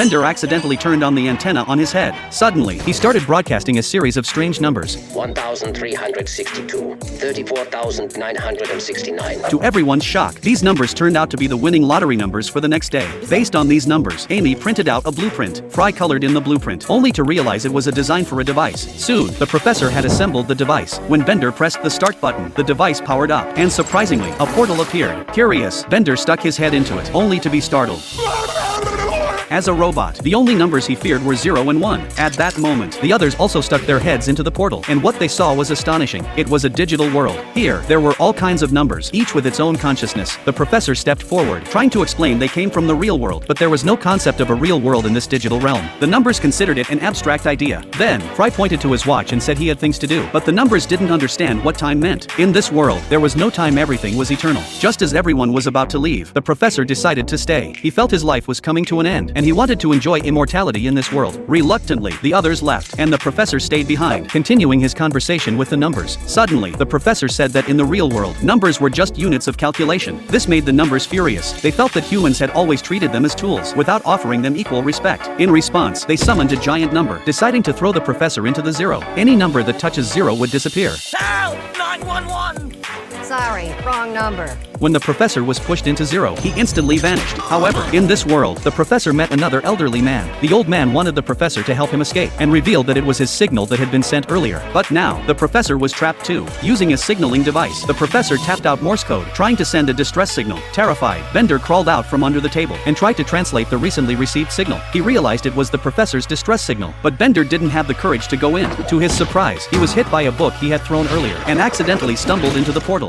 Bender accidentally turned on the antenna on his head. Suddenly, he started broadcasting a series of strange numbers. 1,362, 34,969. To everyone's shock, these numbers turned out to be the winning lottery numbers for the next day. Based on these numbers, Amy printed out a blueprint. Fry colored in the blueprint, only to realize it was a design for a device. Soon, the professor had assembled the device. When Bender pressed the start button, the device powered up, and surprisingly, a portal appeared. Curious, Bender stuck his head into it, only to be startled. As a robot, the only numbers he feared were 0 and 1. At that moment, the others also stuck their heads into the portal, and what they saw was astonishing. It was a digital world. Here, there were all kinds of numbers, each with its own consciousness. The professor stepped forward, trying to explain they came from the real world, but there was no concept of a real world in this digital realm. The numbers considered it an abstract idea. Then, Fry pointed to his watch and said he had things to do, but the numbers didn't understand what time meant. In this world, there was no time, everything was eternal. Just as everyone was about to leave, the professor decided to stay. He felt his life was coming to an end, and he wanted to enjoy immortality in this world. Reluctantly, the others left, and the professor stayed behind, continuing his conversation with the numbers. Suddenly, the professor said that in the real world, numbers were just units of calculation. This made the numbers furious. They felt that humans had always treated them as tools, without offering them equal respect. In response, they summoned a giant number, deciding to throw the professor into the zero. Any number that touches zero would disappear. Help! 911! Sorry, wrong number. When the professor was pushed into zero, he instantly vanished. However, in this world, the professor met another elderly man. The old man wanted the professor to help him escape, and revealed that it was his signal that had been sent earlier. But now, the professor was trapped too. Using a signaling device, the professor tapped out Morse code, trying to send a distress signal. Terrified, Bender crawled out from under the table, and tried to translate the recently received signal. He realized it was the professor's distress signal, but Bender didn't have the courage to go in. To his surprise, he was hit by a book he had thrown earlier, and accidentally stumbled into the portal.